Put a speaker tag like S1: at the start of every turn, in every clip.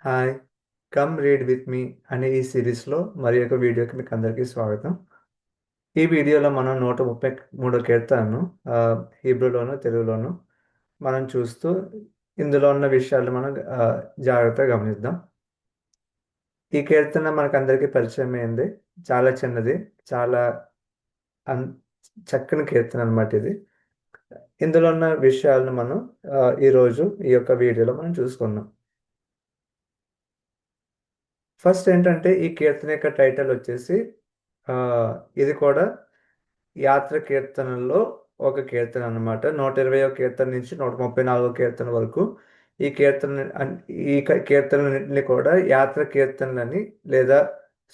S1: Hi! Come read with me అనే ఈ సిరీస్‌లో మరి ఒక వీడియోకి మీకు అందరికీ స్వాగతం. ఈ వీడియోలో మనం 133 కీర్తనను హీబ్రూలోను, తెలుగులోను మనం చూస్తూ ఇందులో ఉన్న విషయాలు మనం జాగ్రత్తగా గమనిద్దాం. ఈ కీర్తన మనకందరికీ పరిచయమైంది. చాలా చిన్నది. చాలా అన్ చక్కని కీర్తన అన్నమాట ఇది. ఇందులో ఉన్న విషయాలను మనం ఈరోజు ఈ యొక్క వీడియోలో మనం చూసుకుందాం. ఫస్ట్ ఏంటంటే ఈ కీర్తన యొక్క టైటిల్ వచ్చేసి ఇది కూడా యాత్ర కీర్తనల్లో ఒక కీర్తన అన్నమాట. 120వ కీర్తన నుంచి 134వ కీర్తన వరకు ఈ కీర్తన కీర్తనలన్నింటినీ కూడా యాత్ర కీర్తనలని లేదా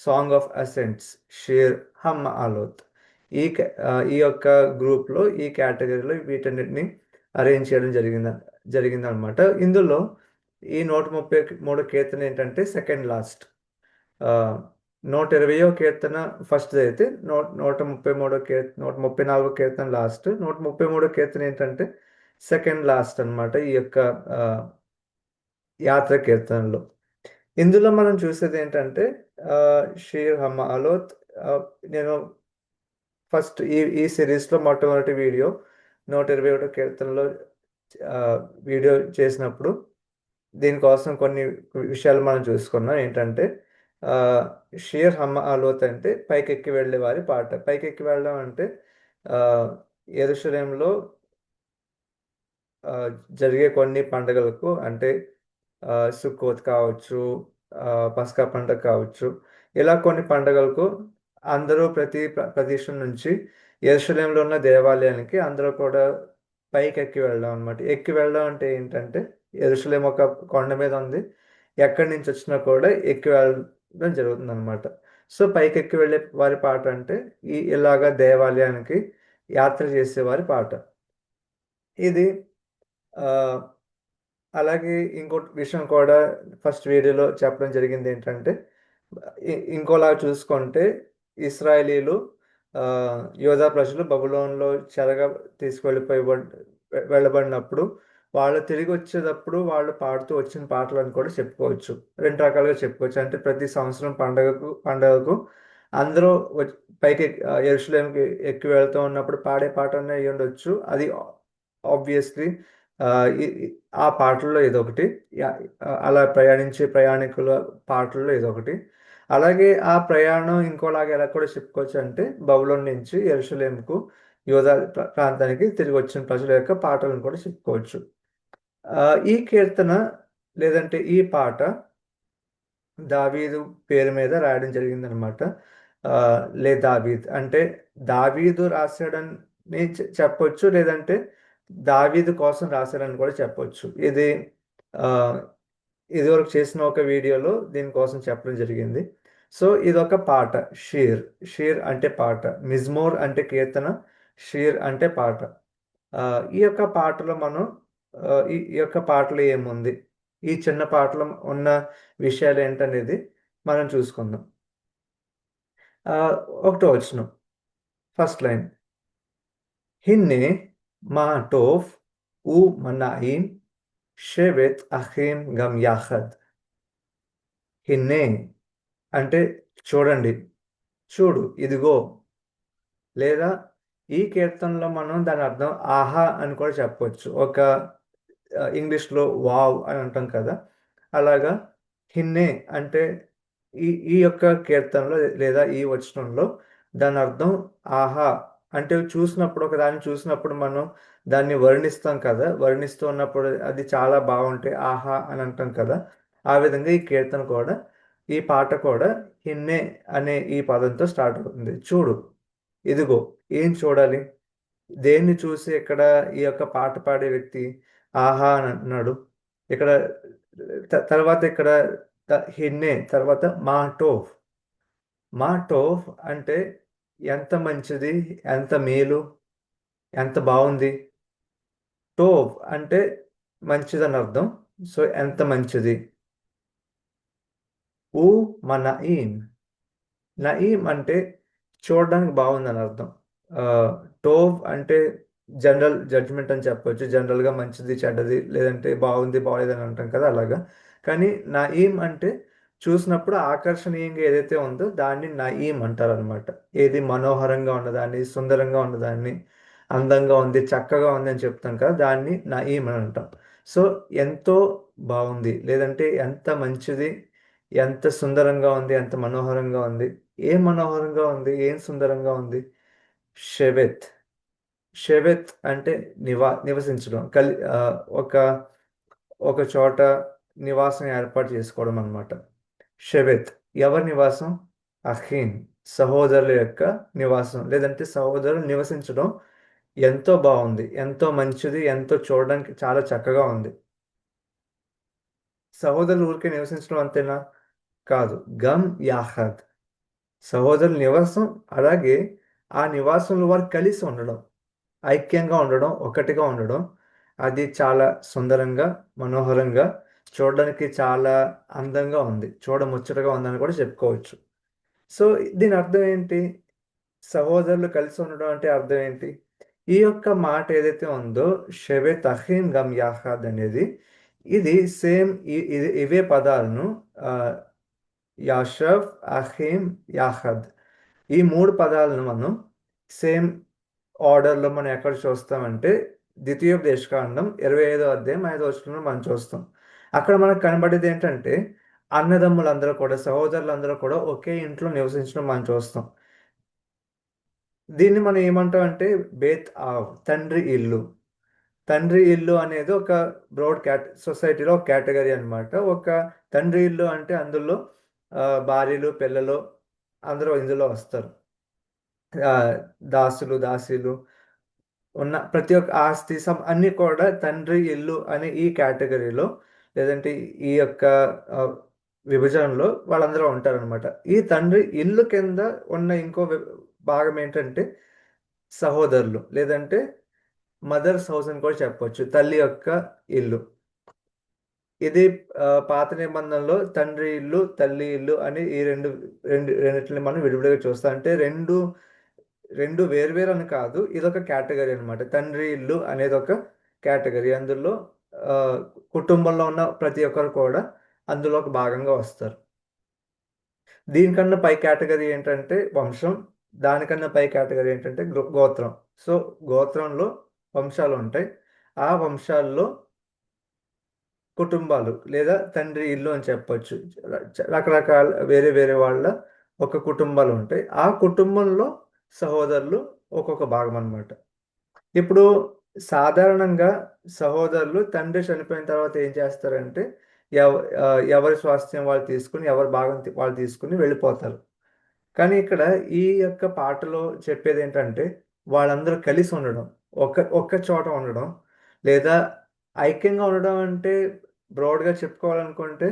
S1: సాంగ్ ఆఫ్ అసెంట్స్, షేర్, హమ్ ఆలోత్ ఈ యొక్క గ్రూప్లో ఈ కేటగిరీలో వీటన్నిటిని అరేంజ్ చేయడం జరిగిందనమాట. ఇందులో ఈ 133 కీర్తన ఏంటంటే సెకండ్ లాస్ట్. 120వ కీర్తన ఫస్ట్ అయితే 134వ కీర్తన లాస్ట్. 133వ కీర్తన ఏంటంటే సెకండ్ లాస్ట్ అన్నమాట ఈ యొక్క యాత్ర కీర్తనలో. ఇందులో మనం చూసేది ఏంటంటే షీర్ హమ్ అలోత్. నేను ఫస్ట్ ఈ సిరీస్లో మొట్టమొదటి వీడియో 121వ కీర్తనలో వీడియో చేసినప్పుడు దీనికోసం కొన్ని విషయాలు మనం చూసుకున్నాం. ఏంటంటే షీర్ హమ్ ఆలోత్ అంటే పైకెక్కి వెళ్ళే వారి పాట. పైకెక్కి వెళ్ళడం అంటే యెరూషలేంలో జరిగే కొన్ని పండుగలకు అంటే సుక్కోత్ కావచ్చు, పస్కా పండుగ కావచ్చు, ఇలా కొన్ని పండుగలకు అందరూ ప్రతి ప్రదేశం నుంచి యెరూషలేంలో ఉన్న దేవాలయానికి అందరూ కూడా పైకెక్కి వెళ్ళడం అనమాట. ఎక్కి వెళ్ళడం అంటే ఏంటంటే యెరూషలేం ఒక కొండ మీద ఉంది. ఎక్కడి నుంచి వచ్చినా కూడా ఎక్కి వెళ్ళడం జరుగుతుందనమాట. సో పైకెక్కి వెళ్ళే వారి పాట అంటే ఇలాగా దేవాలయానికి యాత్ర చేసేవారి పాట. ఇది అలాగే ఇంకోటి విషయం కూడా ఫస్ట్ వీడియోలో చెప్పడం జరిగింది ఏంటంటే ఇంకోలా చూసుకుంటే ఇస్రాయేలీలు యోధా ప్రజలు బబులోన్లో చెరగా వెళ్ళబడినప్పుడు వాళ్ళు తిరిగి వచ్చేటప్పుడు వాళ్ళు పాడుతూ వచ్చిన పాటలను కూడా చెప్పుకోవచ్చు. రెండు రకాలుగా చెప్పుకోవచ్చు. అంటే ప్రతి సంవత్సరం పండగకు అందరూ పైకి యెరూషలేంకి ఎక్కి వెళ్తూ ఉన్నప్పుడు పాడే పాటనే అయ్యి ఉండొచ్చు. అది ఆబ్వియస్లీ ఆ పాటల్లో ఇదొకటి. అలా ప్రయాణించే ప్రయాణికుల పాటల్లో ఇదొకటి. అలాగే ఆ ప్రయాణం ఇంకోలాగా ఎలా కూడా చెప్పుకోవచ్చు అంటే బబులోన్ నుంచి యెరూషలేముకు యూదా ప్రాంతానికి తిరిగి వచ్చిన ప్రజల యొక్క పాటలను కూడా చెప్పుకోవచ్చు. ఈ కీర్తన లేదంటే ఈ పాట దావీదు పేరు మీద రాయడం జరిగిందనమాట. దావీద్ అంటే దావీదు రాసాడని చెప్పొచ్చు. లేదంటే దావీదు కోసం రాశాడని కూడా చెప్పొచ్చు. ఇది ఇదివరకు చేసిన ఒక వీడియోలో దీనికోసం చెప్పడం జరిగింది. సో ఇదొక పాట. షీర్. షీర్ అంటే పాట. మిజ్మోర్ అంటే కీర్తన. షీర్ అంటే పాట. ఈ యొక్క పాటలో మనం ఈ యొక్క పాటలో ఏముంది, ఈ చిన్న పాటలో ఉన్న విషయాలు ఏంటనేది మనం చూసుకుందాం. ఒకటో వచనం, ఫస్ట్ లైన్. హిన్నే మా టోఫ్ ఉ మనాయిమ్ షెవెత్ అహీం గమ్ యాహద్. హిన్నే అంటే చూడండి, చూడు, ఇదిగో. లేదా ఈ కీర్తనలో మనం దాని అర్థం ఆహా అని కూడా చెప్పవచ్చు. ఒక ఇంగ్లీష్లో వావ్ అని అంటాం కదా, అలాగా హిన్నే అంటే ఈ ఈ యొక్క కీర్తనలో లేదా ఈ వచనంలో దాని అర్థం ఆహా. అంటే చూసినప్పుడు ఒక దాన్ని చూసినప్పుడు మనం దాన్ని వర్ణిస్తాం కదా, వర్ణిస్తూ ఉన్నప్పుడు అది చాలా బాగుంటే ఆహా అని అంటాం కదా. ఆ విధంగా ఈ కీర్తన కూడా, ఈ పాట కూడా హిన్నే అనే ఈ పదంతో స్టార్ట్ అవుతుంది. చూడు, ఇదిగో. ఏం చూడాలి? దేన్ని చూసి ఇక్కడ ఈ యొక్క పాట పాడే వ్యక్తి ఆహా అని అంటున్నాడు? ఇక్కడ తర్వాత ఇక్కడ హిన్నే తర్వాత మాటోఫ్. మాటోఫ్ అంటే ఎంత మంచిది, ఎంత మేలు, ఎంత బాగుంది. టోవ్ అంటే మంచిదని అర్థం. సో ఎంత మంచిది. ఊ నయీం. నయీం అంటే చూడడానికి బాగుందని అర్థం. టోవ్ అంటే జనరల్ జడ్జ్మెంట్ అని చెప్పొచ్చు. జనరల్గా మంచిది, చెడ్డది, లేదంటే బాగుంది, బాగలేదని అంటాం కదా, అలాగా. కానీ నయీం అంటే చూసినప్పుడు ఆకర్షణీయంగా ఏదైతే ఉందో దాన్ని నయీం అంటారు అనమాట. ఏది మనోహరంగా ఉన్నదాన్ని, సుందరంగా ఉన్నదాన్ని, అందంగా ఉంది, చక్కగా ఉంది అని చెప్తాం కదా, దాన్ని నయీం అని అంటాం. సో ఎంతో బాగుంది, లేదంటే ఎంత మంచిది, ఎంత సుందరంగా ఉంది, ఎంత మనోహరంగా ఉంది. ఏం మనోహరంగా ఉంది, ఏం సుందరంగా ఉంది? షెవెత్. షెవెత్ అంటే నివసించడం, ఒక ఒక చోట నివాసం ఏర్పాటు చేసుకోవడం అన్నమాట. షెవెత్ ఎవరి నివాసం? అఖీన్, సహోదరుల యొక్క నివాసం, లేదంటే సహోదరులు నివసించడం ఎంతో బాగుంది, ఎంతో మంచిది, ఎంతో చూడడానికి చాలా చక్కగా ఉంది. సహోదరులు ఊరికే నివసించడం అంతేనా? కాదు. గమ్ యాహద్, సహోదరుల నివాసం, అలాగే ఆ నివాసంలో వారు కలిసి ఉండడం, ఐక్యంగా ఉండడం, ఒకటిగా ఉండడం, అది చాలా సుందరంగా, మనోహరంగా, చూడడానికి చాలా అందంగా ఉంది, చూడముచ్చటగా ఉందని కూడా చెప్పుకోవచ్చు. సో దీని అర్థం ఏంటి? సహోదరులు కలిసి ఉండడం అంటే అర్థం ఏంటి? ఈ యొక్క మాట ఏదైతే ఉందో, షెవె తహీన్ గమ్ యాహాద్ అనేది, ఇది సేమ్ ఇవే పదాలను ఆ, యాషవ్, అహీం, యాహద్, ఈ మూడు పదాలను మనం సేమ్ ఆర్డర్లో మనం ఎక్కడ చూస్తామంటే ద్వితీయోపదేశకాండం 25వ అధ్యాయం 5వ వచనంలో మనం చూస్తాం. అక్కడ మనకు కనబడేది ఏంటంటే అన్నదమ్ములందరూ కూడా, సహోదరులందరూ కూడా ఒకే ఇంట్లో నివసించడం మనం చూస్తాం. దీన్ని మనం ఏమంటాం అంటే బేత్ ఆవ్, తండ్రి ఇల్లు. తండ్రి ఇల్లు అనేది ఒక బ్రాడ్ సొసైటీలో ఒక కేటగిరీ అన్నమాట. ఒక తండ్రి ఇల్లు అంటే అందులో భార్యలు, పిల్లలు అందరూ ఇందులో వస్తారు. ఆ, దాసులు, దాసీలు ఉన్న ప్రతి ఒక్క ఆస్తి అన్ని కూడా తండ్రి ఇల్లు అనే ఈ కేటగిరీలో, లేదంటే ఈ యొక్క ఆ, విభజనలో వాళ్ళందరూ ఉంటారనమాట. ఈ తండ్రి ఇల్లు కింద ఉన్న ఇంకో భాగం ఏంటంటే సహోదరులు, లేదంటే మదర్స్ హౌస్ అని కూడా చెప్పొచ్చు, తల్లి యొక్క ఇల్లు. ఇది పాత నిబంధనలో తండ్రి ఇల్లు, తల్లి ఇల్లు అని ఈ రెండిటిని మనం విడివిడిగా చూస్తాం. అంటే రెండు రెండు వేర్వేరు అని కాదు, ఇదొక కేటగిరీ అనమాట. తండ్రి ఇల్లు అనేది ఒక కేటగిరీ. అందులో ఆ, కుటుంబంలో ఉన్న ప్రతి ఒక్కరు కూడా అందులో ఒక భాగంగా వస్తారు. దీనికన్నా పై కేటగిరీ ఏంటంటే వంశం. దానికన్నా పై కేటగిరీ ఏంటంటే గోత్రం. సో గోత్రంలో వంశాలు ఉంటాయి. ఆ వంశాల్లో కుటుంబాలు లేదా తండ్రి ఇల్లు అని చెప్పొచ్చు. రకరకాల వేరే వేరే వాళ్ళ ఒక కుటుంబాలు ఉంటాయి. ఆ కుటుంబంలో సహోదరులు ఒక్కొక్క భాగం అన్నమాట. ఇప్పుడు సాధారణంగా సహోదరులు తండ్రి చనిపోయిన తర్వాత ఏం చేస్తారంటే ఎవ ఎవరి స్వాస్థ్యం వాళ్ళు తీసుకుని, ఎవరి భాగం వాళ్ళు తీసుకుని వెళ్ళిపోతారు. కానీ ఇక్కడ ఈ యొక్క పాటలో చెప్పేది ఏంటంటే వాళ్ళందరూ కలిసి ఉండడం, ఒక్క చోట ఉండడం, లేదా ఐక్యంగా ఉండడం అంటే బ్రాడ్గా చెప్పుకోవాలనుకుంటే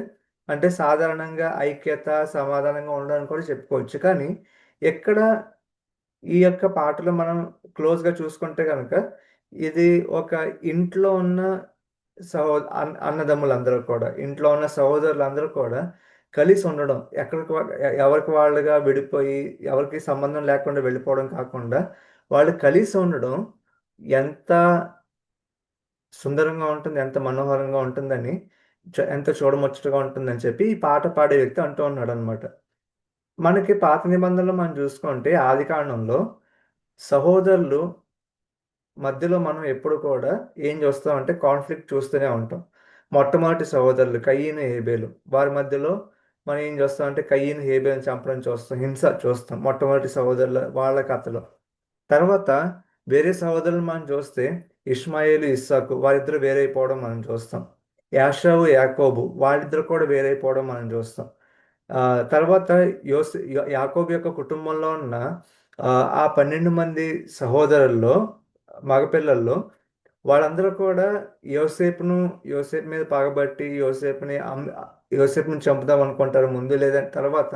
S1: అంటే సాధారణంగా ఐక్యత, సమాధానంగా ఉండడానికి కూడా చెప్పుకోవచ్చు. కానీ ఎక్కడ ఈ యొక్క పాటలు మనం క్లోజ్గా చూసుకుంటే కనుక ఇది ఒక ఇంట్లో ఉన్న అన్నదమ్ములందరూ కూడా, ఇంట్లో ఉన్న సహోదరులందరూ కూడా కలిసి ఉండడం, ఎవరికి వాళ్ళుగా విడిపోయి ఎవరికి సంబంధం లేకుండా వెళ్ళిపోవడం కాకుండా వాళ్ళు కలిసి ఉండడం ఎంత సుందరంగా ఉంటుంది, ఎంత మనోహరంగా ఉంటుందని, ఎంత చూడముచ్చటగా ఉంటుందని చెప్పి ఈ పాట పాడే వ్యక్తి అంటూ ఉన్నాడు అనమాట. మనకి పాత నిబంధనలు మనం చూసుకుంటే ఆది కాండంలో సహోదరులు మధ్యలో మనం ఎప్పుడు కూడా ఏం చూస్తామంటే కాన్ఫ్లిక్ట్ చూస్తూనే ఉంటాం. మొట్టమొదటి సహోదరులు కయీను, హేబేలు, వారి మధ్యలో మనం ఏం చూస్తామంటే కయీను హేబేలుని చంపడం చూస్తాం, హింస చూస్తాం మొట్టమొదటి సహోదరుల వాళ్ళ కథలో. తర్వాత వేరే సహోదరులు మనం చూస్తే ఇష్మాయేలు, ఇస్సాకు వారిద్దరు వేరైపోవడం మనం చూస్తాం. యాషావు, యాకోబు వాళ్ళిద్దరు కూడా వేరైపోవడం మనం చూస్తాం. ఆ తర్వాత యాకోబు యొక్క కుటుంబంలో ఉన్న ఆ ఆ 12 మంది సహోదరుల్లో మగపిల్లల్లో వాళ్ళందరూ కూడా యోసేపు మీద పగబట్టి యోసేపుని చంపుదాం అనుకుంటారు ముందు, లేదా తర్వాత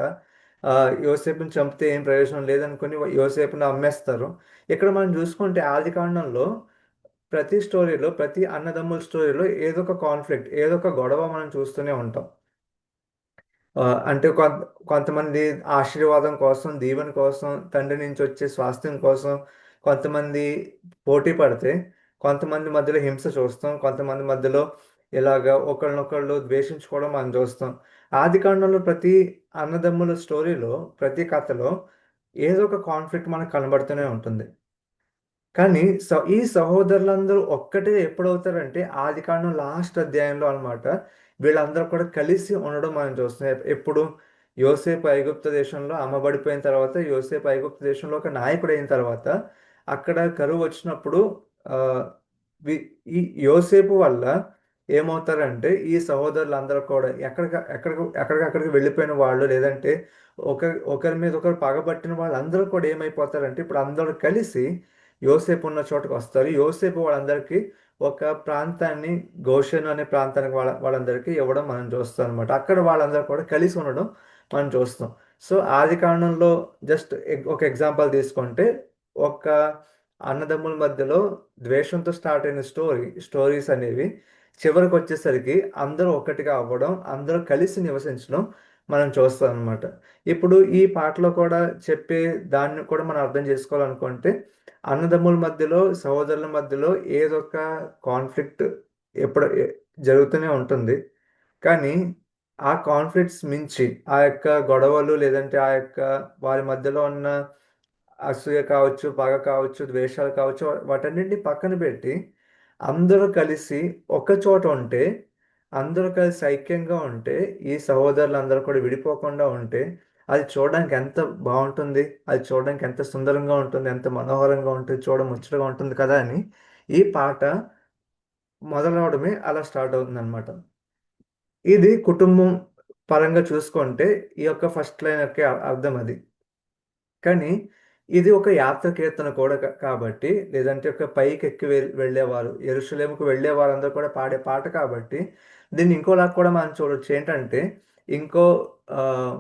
S1: ఆ, యోసేపుని చంపితే ఏం ప్రయోజనం లేదనుకుని యోసేపుని అమ్మేస్తారు. ఇక్కడ మనం చూసుకుంటే ఆది కాండంలో ప్రతి స్టోరీలో, ప్రతి అన్నదమ్ముల స్టోరీలో ఏదో ఒక కాన్ఫ్లిక్ట్, ఏదో ఒక గొడవ మనం చూస్తూనే ఉంటాం. అంటే కొంతమంది ఆశీర్వాదం కోసం, దీవెన కోసం, తండ్రి నుంచి వచ్చే స్వాస్థ్యం కోసం కొంతమంది పోటీ పడితే, కొంతమంది మధ్యలో హింస చూస్తాం, కొంతమంది మధ్యలో ఇలాగ ఒకళ్ళనొకళ్ళు ద్వేషించుకోవడం మనం చూస్తాం. ఆది కాండంలో ప్రతి అన్నదమ్ముల స్టోరీలో, ప్రతి కథలో ఏదో ఒక కాన్ఫ్లిక్ట్ మనకు కనబడుతూనే ఉంటుంది. కానీ ఈ సహోదరులందరూ ఒక్కటే ఎప్పుడవుతారంటే ఆదికాండం లాస్ట్ అధ్యాయంలో అన్నమాట. వీళ్ళందరూ కూడా కలిసి ఉండడం మనం చూస్తున్నాం. ఎప్పుడు యోసేపు ఐగుప్తు దేశంలో అమ్మబడిపోయిన తర్వాత, యోసేపు ఐగుప్తు దేశంలో ఒక నాయకుడు అయిన తర్వాత, అక్కడ కరువు వచ్చినప్పుడు ఆ, ఈ యోసేపు వల్ల ఏమవుతారంటే ఈ సహోదరులందరూ కూడా ఎక్కడికక్కడికి వెళ్ళిపోయిన వాళ్ళు, లేదంటే ఒకరి మీద ఒకరు పగబట్టిన వాళ్ళందరూ కూడా ఏమైపోతారంటే ఇప్పుడు అందరూ కలిసి యోసేపు ఉన్న చోటకు వస్తారు. యోసేపు వాళ్ళందరికీ ఒక ప్రాంతాన్ని, గోషెను అనే ప్రాంతానికి వాళ్ళందరికీ ఇవ్వడం మనం చూస్తాం అనమాట. అక్కడ వాళ్ళందరూ కూడా కలిసి ఉండడం మనం చూస్తాం. సో ఆది కాండంలో జస్ట్ ఒక ఎగ్జాంపుల్ తీసుకుంటే, ఒక అన్నదమ్ముల మధ్యలో ద్వేషంతో స్టార్ట్ అయిన స్టోరీస్ అనేవి చివరికి వచ్చేసరికి అందరూ ఒకటిగా అవ్వడం, అందరూ కలిసి నివసించడం మనం చూస్తాం అనమాట. ఇప్పుడు ఈ పాటలో కూడా చెప్పే దాన్ని కూడా మనం అర్థం చేసుకోవాలనుకుంటే, అన్నదమ్ముల మధ్యలో, సహోదరుల మధ్యలో ఏదో ఒక కాన్ఫ్లిక్ట్ ఎప్పుడు జరుగుతూనే ఉంటుంది. కానీ ఆ కాన్ఫ్లిక్ట్స్ మించి ఆ యొక్క గొడవలు, లేదంటే ఆ యొక్క వారి మధ్యలో ఉన్న అసూయ కావచ్చు, పగ కావచ్చు, ద్వేషాలు కావచ్చు, వాటన్నిటిని పక్కన పెట్టి అందరూ కలిసి ఒక చోట ఉంటే, అందరూ కలిసి ఐక్యంగా ఉంటే, ఈ సహోదరులందరూ కూడా విడిపోకుండా ఉంటే, అది చూడడానికి ఎంత బాగుంటుంది, అది చూడడానికి ఎంత సుందరంగా ఉంటుంది, ఎంత మనోహరంగా ఉంటుంది, చూడ ముచ్చటగా ఉంటుంది కదా అని ఈ పాట మొదలవడమే అలా స్టార్ట్ అవుతుందన్నమాట. ఇది కుటుంబం పరంగా చూసుకుంటే ఈ యొక్క ఫస్ట్ లైన్ యొక్క అర్థం అది. కానీ ఇది ఒక యాత్ర కీర్తన కూడా కాబట్టి, లేదంటే ఒక పైకి ఎక్కి వెళ్ళేవారు, యెరూషలేముకు వెళ్ళే వారందరూ కూడా పాడే పాట కాబట్టి, దీన్ని ఇంకోలా కూడా మనం చూడొచ్చు. ఏంటంటే ఇంకో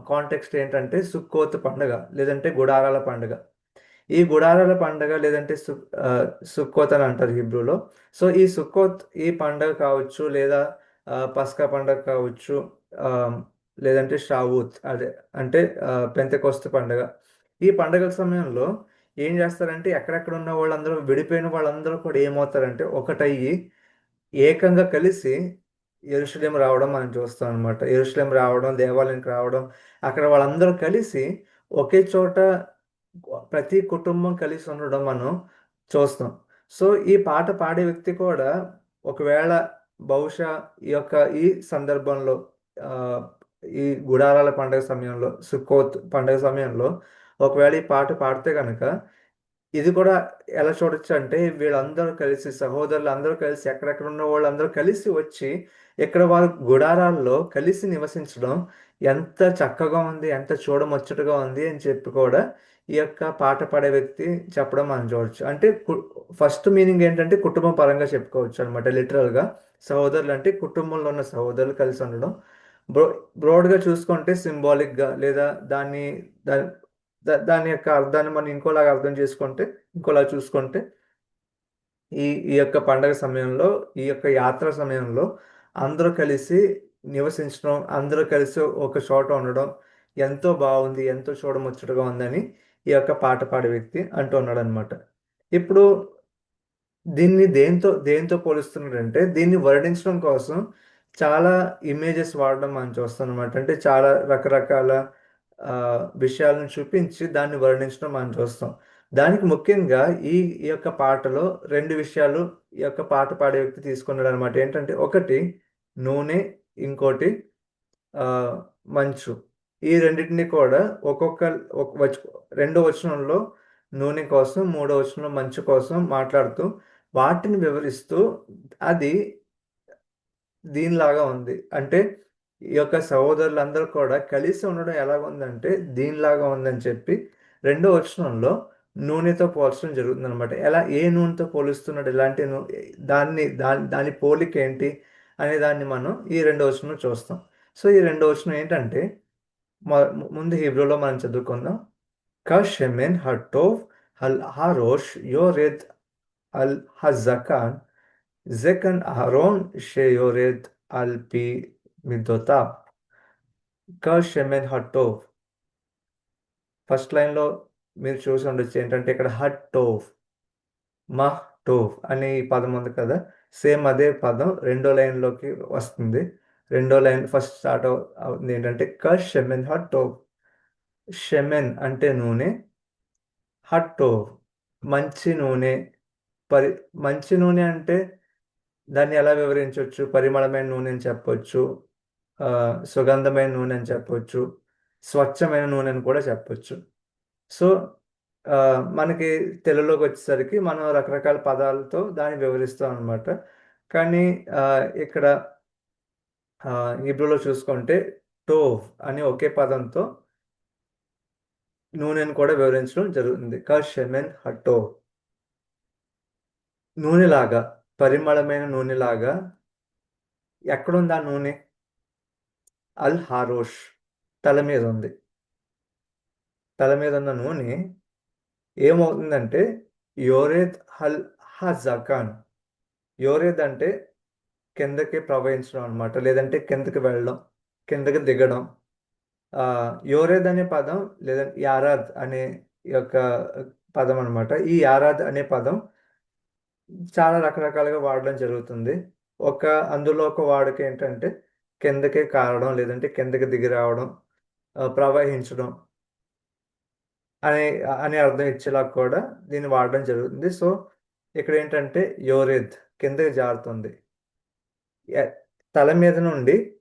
S1: కాంటెక్స్ట్ ఏంటంటే సుక్కోత్ పండుగ, లేదంటే గుడారాల పండుగ. ఈ గుడారాల పండగ, లేదంటే సుక్కోత్ అని అంటారు హిబ్రూలో. సో ఈ సుక్కోత్, ఈ పండగ కావచ్చు, లేదా పస్కా పండగ కావచ్చు, ఆ, లేదంటే షావూత్, అదే అంటే పెంతెకొస్తు పండగ. ఈ పండగల సమయంలో ఏం చేస్తారంటే ఎక్కడెక్కడ ఉన్న వాళ్ళందరూ, విడిపోయిన వాళ్ళందరూ కూడా ఏమవుతారంటే ఒకటయ్యి ఏకంగా కలిసి యెరూషలేం రావడం మనం చూస్తాం అనమాట. యెరూషలేం రావడం, దేవాలయానికి రావడం, అక్కడ వాళ్ళందరూ కలిసి ఒకే చోట ప్రతి కుటుంబం కలిసి ఉండడం మనం చూస్తాం. సో ఈ పాట పాడే వ్యక్తి కూడా ఒకవేళ బహుశా ఈ యొక్క ఈ సందర్భంలో, ఆ, ఈ గుడారాల పండుగ సమయంలో, సుక్కోత్ పండుగ సమయంలో ఒకవేళ ఈ పాట పాడితే కనుక ఇది కూడా ఎలా చూడొచ్చు అంటే వీళ్ళందరూ కలిసి, సహోదరులు అందరూ కలిసి, ఎక్కడెక్కడ ఉన్న వాళ్ళందరూ కలిసి వచ్చి ఇక్కడ వారు గుడారాల్లో కలిసి నివసించడం ఎంత చక్కగా ఉంది, ఎంత చూడముచ్చటగా ఉంది అని చెప్పి కూడా ఈ యొక్క పాట పాడే వ్యక్తి చెప్పడం మనం చూడొచ్చు. అంటే ఫస్ట్ మీనింగ్ ఏంటంటే కుటుంబం పరంగా చెప్పుకోవచ్చు అనమాట. లిటరల్గా సహోదరులు అంటే కుటుంబంలో ఉన్న సహోదరులు కలిసి ఉండడం. బ్రో బ్రాడ్గా చూసుకుంటే సింబాలిక్గా, లేదా దాన్ని దా- దాని యొక్క అర్థాన్ని మనం ఇంకోలాగా అర్థం చేసుకుంటే, ఇంకోలా చూసుకుంటే ఈ యొక్క పండగ సమయంలో, ఈ యొక్క యాత్ర సమయంలో అందరూ కలిసి నివసించడం, అందరూ కలిసి ఒక చోట ఉండడం ఎంతో బాగుంది, ఎంతో చూడముచ్చటగా ఉందని ఈ యొక్క పాట పాడే వ్యక్తి అంటూ ఉన్నాడు అనమాట. ఇప్పుడు దీన్ని దేంతో దేంతో పోలుస్తున్నాడంటే, దీన్ని వర్ణించడం కోసం చాలా ఇమేజెస్ వాడడం మనం చూస్తాం అనమాట. అంటే చాలా రకరకాల విషయాలను చూపించి దాన్ని వర్ణించడం మనం చూస్తాం. దానికి ముఖ్యంగా ఈ యొక్క పాటలో రెండు విషయాలు ఈ యొక్క పాట పాడే వ్యక్తి తీసుకున్నాడు అనమాట. ఏంటంటే ఒకటి నూనె, ఇంకోటి ఆ, మంచు. ఈ రెండింటిని కూడా ఒక్కొక్క రెండో వచనంలో నూనె కోసం, మూడో వచనంలో మంచు కోసం మాట్లాడుతూ వాటిని వివరిస్తూ అది దీనిలాగా ఉంది. అంటే ఈ యొక్క సహోదరులందరూ కూడా కలిసి ఉండడం ఎలాగ ఉందంటే దీనిలాగా ఉందని చెప్పి రెండో వచనంలో నూనెతో పోల్చడం జరుగుతుంది అనమాట. ఎలా, ఏ నూనెతో పోలుస్తున్నాడు, ఎలాంటి దాని పోలిక ఏంటి అనే దాన్ని మనం ఈ రెండో వచనంలో చూస్తాం. సో ఈ రెండో వచనం ఏంటంటే ముందు హీబ్రూలో మనం చదువుకుందాం. కషెమెన్ హట్టోవ్ హల్ హారోష్ యోరెద్ అల్ హజకాన్ జెకన్ అహరోన్ షేయోరెద్ అల్ పి మిద్దోతాబ్. కషెమెన్ హట్టోవ్ ఫస్ట్ లైన్లో మీరు చూసి ఉండొచ్చు. ఏంటంటే ఇక్కడ హట్టోవ్, మహ్ టోవ్ అనే ఈ పదం ఉంది కదా. సేమ్ అదే పదం రెండో లైన్లోకి వస్తుంది. రెండో లైన్ ఫస్ట్ స్టార్ట్ అవుతుంది ఏంటంటే క షెమెన్ హట్టో. షెమెన్ అంటే నూనె, హట్టో మంచి నూనె. పరి మంచి నూనె అంటే దాన్ని ఎలా వివరించవచ్చు? పరిమళమైన నూనె అని చెప్పొచ్చు, ఆ, సుగంధమైన నూనె అని చెప్పొచ్చు, స్వచ్ఛమైన నూనె అని కూడా చెప్పొచ్చు. సో ఆ, మనకి తెలుగులోకి వచ్చేసరికి మనం రకరకాల పదాలతో దాన్ని వివరిస్తాం అనమాట. కానీ ఆ, ఇక్కడ హీబ్రూలో చూసుకుంటే టోవ్ అనే ఒకే పదంతో నూనెను కూడా వివరించడం జరుగుతుంది. క షెమెన్ హట్టో, నూనెలాగా, పరిమళమైన నూనెలాగా. ఎక్కడుంది ఆ నూనె? అల్ హారోష్, తల మీద ఉంది. తల మీద ఉన్న నూనె ఏమవుతుందంటే యోరేద్ హల్ హజాకాన్. యోరేద్ అంటే కిందకి ప్రవహించడం అనమాట, లేదంటే కిందకి వెళ్ళడం, కిందకి దిగడం. ఆ, యోరేద్ అనే పదం లేదంటే యారాద్ అనే యొక్క పదం అనమాట. ఈ యారాద్ అనే పదం చాలా రకరకాలుగా వాడడం జరుగుతుంది. ఒక అందులో ఒక వాడుక ఏంటంటే కిందకి కారడం, లేదంటే కిందకి దిగి రావడం, ప్రవహించడం అనే అనే అర్థం ఇచ్చేలా కూడా దీన్ని వాడడం జరుగుతుంది. సో ఇక్కడ ఏంటంటే యోరేద్ కిందకి జారుతుంది. ఎ- తల మీద నుండి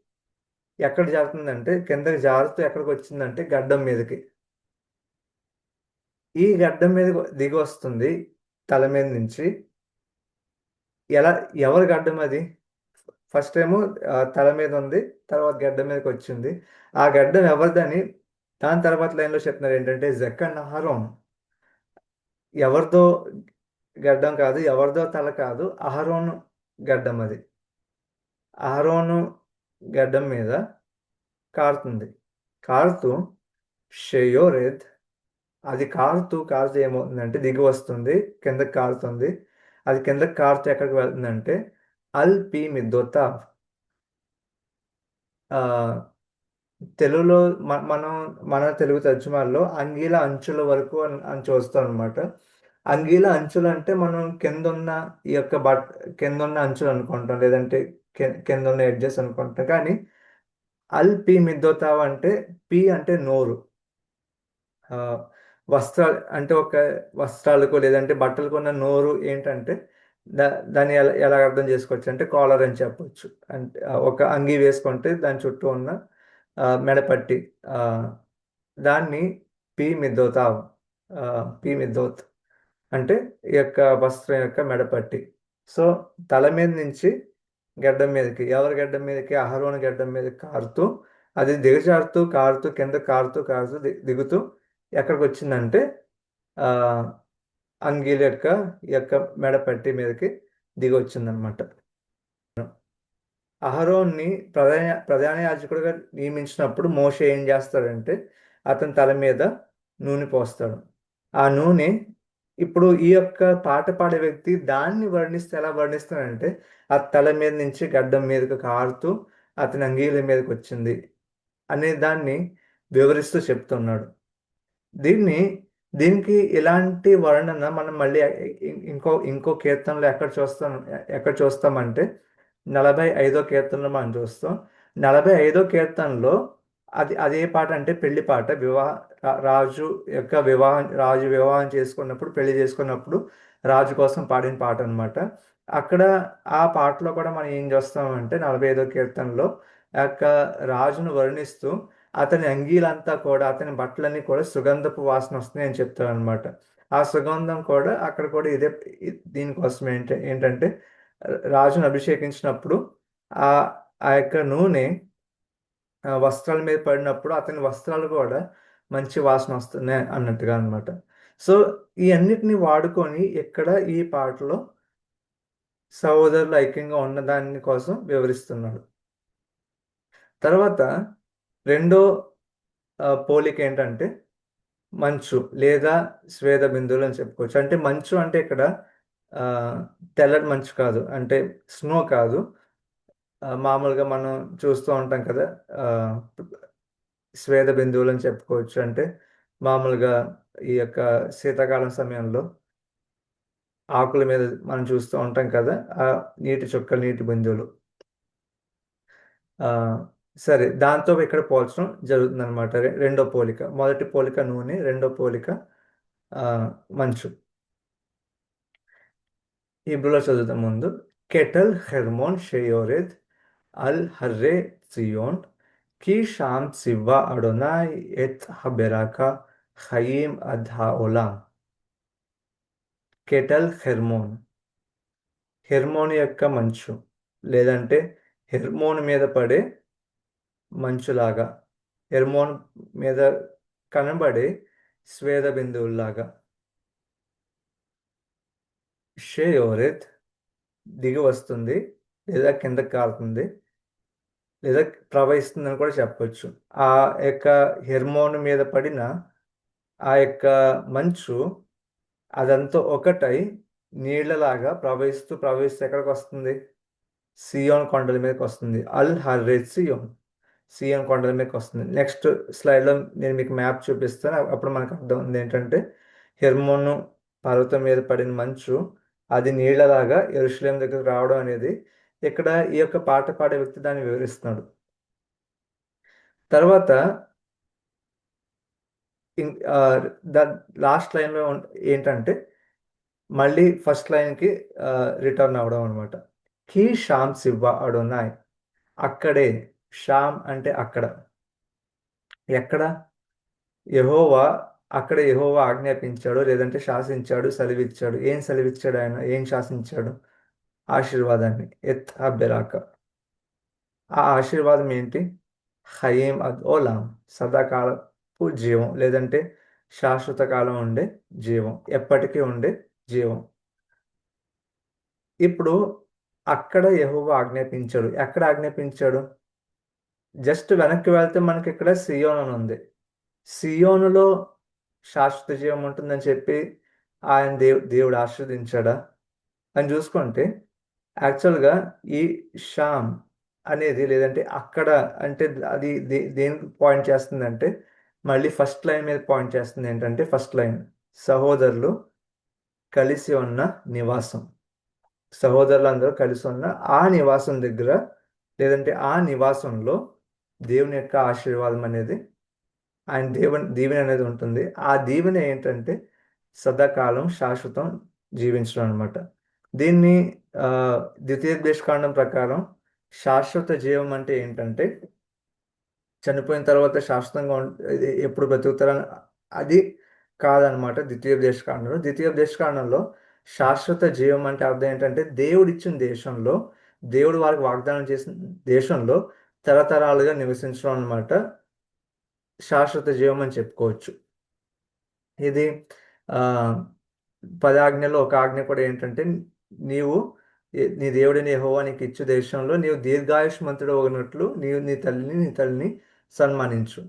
S1: ఎక్కడ జారుతుందంటే కిందకి జారుతూ ఎక్కడికి వచ్చిందంటే గడ్డం మీదకి. ఈ గడ్డం మీద దిగి వస్తుంది తల మీద నుంచి. ఎలా, ఎవరి గడ్డం అది? ఫస్ట్ ఏమో తల మీద ఉంది, తర్వాత గడ్డం మీదకి వచ్చింది. ఆ గడ్డం ఎవరిదని దాని తర్వాత లైన్లో చెప్తున్నారు ఏంటంటే జక్కన్ అహరోన్. ఎవరిదో గడ్డం కాదు, ఎవరిదో తల కాదు, అహరోను గడ్డం అది. అహరోను గడ్డం మీద కారుతుంది. కారుతూ షేయోరెద్, అది కారుతూ కారుతూ ఏమవుతుందంటే దిగి వస్తుంది, కిందకి కారుతుంది. అది కిందకి కారుతూ ఎక్కడికి వెళ్తుందంటే అల్ పీ మిద్దోతా. తెలుగులో మనం మన తెలుగు తర్జుమాల్లో అంగీల అంచుల వరకు అని చూస్తాం అనమాట. అంగీల అంచులు అంటే మనం కింద ఉన్న ఈ యొక్క కింద ఉన్న అంచులు అనుకుంటాం, లేదంటే కింద ఉన్న ఎడ్జెస్ అనుకుంటాం. కానీ అల్ పీ మిద్దోతావ్ అంటే పీ అంటే నోరు. ఆ, వస్త్రాలు అంటే ఒక వస్త్రాలకు లేదంటే బట్టలకు ఉన్న నోరు ఏంటంటే దాన్ని ఎలా అర్థం చేసుకోవచ్చు అంటే కాలర్ అని చెప్పొచ్చు. అంటే ఒక అంగీ వేసుకుంటే దాని చుట్టూ ఉన్న మెడపట్టి, ఆ, దాన్ని పీ మిద్దోతావ్. పీ మిద్దోత్ అంటే ఈ యొక్క వస్త్రం యొక్క మెడపట్టి. సో తల మీద నుంచి గడ్డం మీదకి, ఎవరి గడ్డం మీదకి? అహరోను గడ్డం మీదకి కారుతూ, అది దిగజారుతూ కారుతూ కింద కారుతూ కారుతూ దిగుతూ ఎక్కడికి వచ్చిందంటే ఆ, అంగీల యొక్క ఈ యొక్క మెడపట్టి మీదకి దిగి వచ్చిందనమాట. అహరోన్ని ప్రధాన యాజకుడిగా నియమించినప్పుడు మోషే ఏం చేస్తాడంటే అతని తల మీద నూనె పోస్తాడు. ఆ నూనె ఇప్పుడు ఈ యొక్క పాట పాడే వ్యక్తి దాన్ని వర్ణిస్తే ఎలా వర్ణిస్తాడంటే ఆ తల మీద నుంచి గడ్డం మీదకి కారుతూ అతని అంగీల మీదకి వచ్చింది అనే దాన్ని వివరిస్తూ చెప్తున్నాడు. దీన్ని దీనికి ఇలాంటి వర్ణన మనం మళ్ళీ ఇంకో ఇంకో కీర్తనలో ఎక్కడ చూస్తామంటే 45వ కీర్తనలో మనం చూస్తాం. 45వ కీర్తనలో అదే పాట అంటే పెళ్లి పాట. రాజు యొక్క వివాహం, రాజు వివాహం చేసుకున్నప్పుడు, పెళ్లి చేసుకున్నప్పుడు రాజు కోసం పాడిన పాట అనమాట. అక్కడ ఆ పాటలో కూడా మనం ఏం చూస్తామంటే 45వ కీర్తనలో ఆ యొక్క రాజును వర్ణిస్తూ అతని అంగీలంతా కూడా, అతని బట్టలన్నీ కూడా సుగంధపు వాసన వస్తున్నాయి అని చెప్తారు అనమాట. ఆ సుగంధం కూడా అక్కడ కూడా ఇదే. దీనికోసం ఏంటంటే రాజును అభిషేకించినప్పుడు ఆ ఆ యొక్క నూనె వస్త్రాల మీద పడినప్పుడు అతని వస్త్రాలు కూడా మంచి వాసన వస్తున్నాయి అన్నట్టుగా అనమాట. సో ఈ అన్నిటిని వాడుకొని ఇక్కడ ఈ పాటలో సహోదరులు ఐక్యంగా ఉన్న దాని కోసం వివరిస్తున్నాడు. తర్వాత రెండో పోలిక ఏంటంటే మంచు లేదా స్వేద బిందువులు అని చెప్పుకోవచ్చు. అంటే మంచు అంటే ఇక్కడ ఆ, తెల్లటి మంచు కాదు, అంటే స్నో కాదు. మామూలుగా మనం చూస్తూ ఉంటాం కదా, ఆ, స్వేద బిందువులు అని చెప్పుకోవచ్చు. అంటే మామూలుగా ఈ యొక్క శీతాకాలం సమయంలో ఆకుల మీద మనం చూస్తూ ఉంటాం కదా, ఆ నీటి చుక్కలు, నీటి బిందువులు. ఆ, సరే, దాంతో ఇక్కడ పోల్చడం జరుగుతుంది అనమాట. రెండో పోలిక, మొదటి పోలిక నూనె, రెండో పోలిక ఆ, మంచు. హీబ్రూలో చదువుతాం ముందు. కెటల్ హెర్మోన్ షేయోరెద్ అల్ హర్రే ציון כי שם ציווה אדוני את הברכה חיים עד העולם. కెటల్ హెర్మోన్, హెర్మోన్ యొక్క మంచు, లేదంటే హెర్మోన్ మీద పడే మంచులాగా, హెర్మోన్ మీద కనబడే స్వేద బిందువుల్లాగా. షేయోరెత్ దిగి వస్తుంది, లేదా కిందకి కారుతుంది, లేదా ప్రవహిస్తుందని కూడా చెప్పొచ్చు. ఆ యొక్క హెర్మోన్ మీద పడిన ఆ యొక్క మంచు అదంతా ఒకటై నీళ్ళలాగా ప్రవహిస్తూ ప్రవహిస్తూ ఎక్కడికి వస్తుంది? సియోన్ కొండల మీదకి వస్తుంది. అల్ హర్రెత్ సియోన్, సియోన్ కొండల మీదకి వస్తుంది. నెక్స్ట్ స్లైడ్లో నేను మీకు మ్యాప్ చూపిస్తాను, అప్పుడు మనకు అర్థం ఉంది ఏంటంటే హెర్మోను పర్వతం మీద పడిన మంచు అది నీళ్ళలాగా యెరూషలేం దగ్గరకు రావడం అనేది ఇక్కడ ఈ యొక్క పాట పాడే వ్యక్తి దాన్ని వివరిస్తున్నాడు. తర్వాత ద లాస్ట్ లైన్లో ఏంటంటే మళ్ళీ ఫస్ట్ లైన్కి రిటర్న్ అవ్వడం అనమాట. కీ షామ్ శివ అడోనాయ్, అక్కడే. షామ్ అంటే అక్కడ. ఎక్కడ? యెహోవా, అక్కడ యెహోవా ఆజ్ఞాపించాడు, లేదంటే శాసించాడు, సెలవిచ్చాడు. ఏం సెలవిచ్చాడు ఆయన? ఏం శాసించాడు? ఆశీర్వాదాన్ని. ఎత్ హబెరాక. ఆ ఆశీర్వాదం ఏంటి? హయీం అద్ ఓలాం, సదాకాలపు జీవం, లేదంటే శాశ్వత కాలం ఉండే జీవం, ఎప్పటికీ ఉండే జీవం. ఇప్పుడు అక్కడ యెహోవా ఆజ్ఞాపించాడు. ఎక్కడ ఆజ్ఞాపించాడు? జస్ట్ వెనక్కి వెళ్తే మనకి ఇక్కడ సియోన్ అని ఉంది. సియోనులో శాశ్వత జీవం ఉంటుందని చెప్పి ఆయన దేవుడు ఆశీర్వదించాడా అని చూసుకుంటే, యాక్చువల్గా ఈ షామ్ అనేది, లేదంటే అక్కడ అంటే అది దేనికి పాయింట్ చేస్తుందంటే మళ్ళీ ఫస్ట్ లైన్ మీద పాయింట్ చేస్తుంది. ఏంటంటే ఫస్ట్ లైన్ సహోదరులు కలిసి ఉన్న నివాసం. సహోదరులందరూ కలిసి ఉన్న ఆ నివాసం దగ్గర, లేదంటే ఆ నివాసంలో దేవుని యొక్క ఆశీర్వాదం అనేది, ఆయన దీవెన అనేది ఉంటుంది. ఆ దీవెన ఏంటంటే సదాకాలం శాశ్వతం జీవించడం అనమాట. దీన్ని ఆ, ద్వితీయోపదేశకాండం ప్రకారం శాశ్వత జీవం అంటే ఏంటంటే చనిపోయిన తర్వాత శాశ్వతంగా ఇది ఎప్పుడు బ్రతుకుతారని అది కాదనమాట. ద్వితీయోపదేశకాండంలో శాశ్వత జీవం అంటే అర్థం ఏంటంటే దేవుడు ఇచ్చిన దేశంలో, దేవుడు వారికి వాగ్దానం చేసిన దేశంలో తరతరాలుగా నివసించడం అనమాట శాశ్వత జీవం అని చెప్పుకోవచ్చు. ఇది ఆ, 10 ఆజ్ఞల్లో ఒక ఆజ్ఞ కూడా ఏంటంటే నీవు నీ దేవుడిని యెహోవా నీకు ఇచ్చు దేశంలో నీవు దీర్ఘాయుష్మంతుడు ఒకనట్లు నీవు నీ తల్లిని సన్మానించు.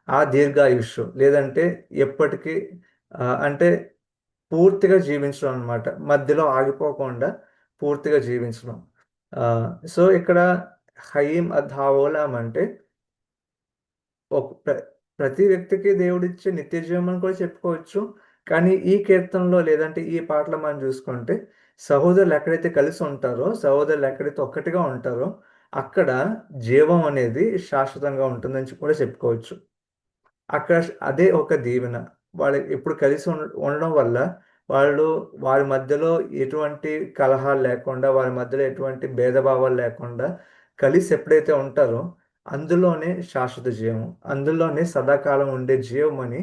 S1: ఆ దీర్ఘాయుష్, లేదంటే ఎప్పటికీ అంటే పూర్తిగా జీవించడం అనమాట, మధ్యలో ఆగిపోకుండా పూర్తిగా జీవించడం. సో ఇక్కడ హయీం అధావోలాం అంటే ఒక ప్రతి వ్యక్తికి దేవుడిచ్చే నిత్య జీవం అని కూడా చెప్పుకోవచ్చు. కానీ ఈ కీర్తనలో, లేదంటే ఈ పాటలో మనం చూసుకుంటే సహోదరులు ఎక్కడైతే కలిసి ఉంటారో, సహోదరులు ఎక్కడైతే ఒక్కటిగా ఉంటారో అక్కడ జీవం అనేది శాశ్వతంగా ఉంటుందని కూడా చెప్పుకోవచ్చు. అక్కడ అదే ఒక దీవెన. వాళ్ళు ఎప్పుడు కలిసి ఉండడం వల్ల వాళ్ళు వారి మధ్యలో ఎటువంటి కలహాలు లేకుండా, వారి మధ్యలో ఎటువంటి భేదభావాలు లేకుండా కలిసి ఎప్పుడైతే ఉంటారో అందులోనే శాశ్వత జీవం, అందులోనే సదాకాలం ఉండే జీవం అని,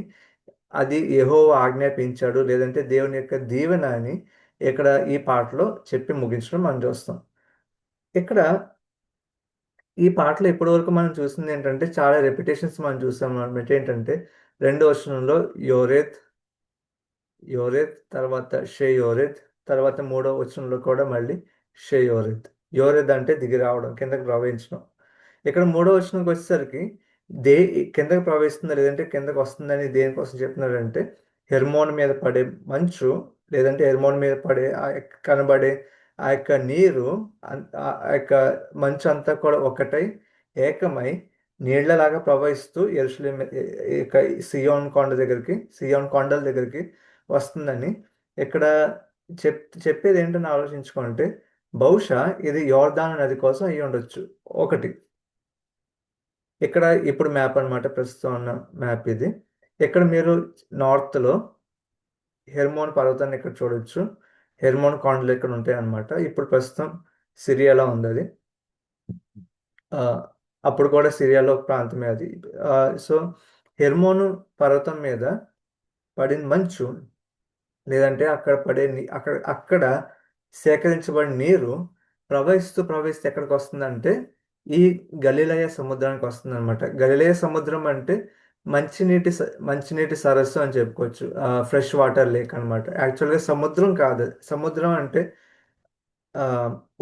S1: అది యెహోవా ఆజ్ఞాపించాడు, లేదంటే దేవుని యొక్క దీవెన అని ఇక్కడ ఈ పాటలో చెప్పి ముగించడం మనం చూస్తాం. ఇక్కడ ఈ పాటలో ఇప్పటివరకు మనం చూసింది ఏంటంటే చాలా రెపిటేషన్స్ మనం చూసాం అనమాట. ఏంటంటే రెండో వచనంలో యోరేత్, యోరేత్, తర్వాత షే యోరేత్, తర్వాత మూడో వచనంలో కూడా మళ్ళీ షే యోరేత్. యోరేత్ అంటే దిగి రావడం, కిందకి ప్రవహించడం. ఇక్కడ మూడో వచనంకి వచ్చేసరికి దే కిందకి ప్రవహిస్తుందా, లేదంటే కిందకి వస్తుందని దేనికోసం చెప్తున్నాడంటే హెర్మోన్ మీద పడే మంచు, లేదంటే హెర్మోన్ మీద పడే కనబడే ఆ యొక్క నీరు, ఆ యొక్క మంచు అంతా కూడా ఒకటై ఏకమై నీళ్లలాగా ప్రవహిస్తూ యెరూషలేం సియోన్ కొండ దగ్గరికి, సియోన్ కొండల దగ్గరికి వస్తుందని ఇక్కడ చెప్పేది ఏంటని ఆలోచించుకుంటే బహుశా ఇది యోర్దాను నది కోసం అయ్యి ఉండొచ్చు. ఒకటి, ఇక్కడ ఇప్పుడు మ్యాప్ అన్నమాట, ప్రస్తుతం ఉన్న మ్యాప్ ఇది. ఇక్కడ మీరు నార్త్లో హెర్మోన్ పర్వతాన్ని ఇక్కడ చూడొచ్చు. హెర్మోన్ కొండలు ఇక్కడ ఉంటాయి అన్నమాట. ఇప్పుడు ప్రస్తుతం సిరియాలో ఉంది అది. ఆ, అప్పుడు కూడా సిరియాలో ఒక ప్రాంతమే అది. సో హెర్మోను పర్వతం మీద పడిన మంచు, లేదంటే అక్కడ పడే అక్కడ అక్కడ సేకరించబడిన నీరు ప్రవహిస్తూ ప్రవహిస్తూ ఎక్కడికి వస్తుందంటే ఈ గలిలయ సముద్రానికి వస్తుంది అనమాట. గలిలయ సముద్రం అంటే మంచినీటి సరస్సు అని చెప్పుకోవచ్చు. ఫ్రెష్ వాటర్ లేక్ అనమాట. యాక్చువల్గా సముద్రం కాదు. సముద్రం అంటే ఆ,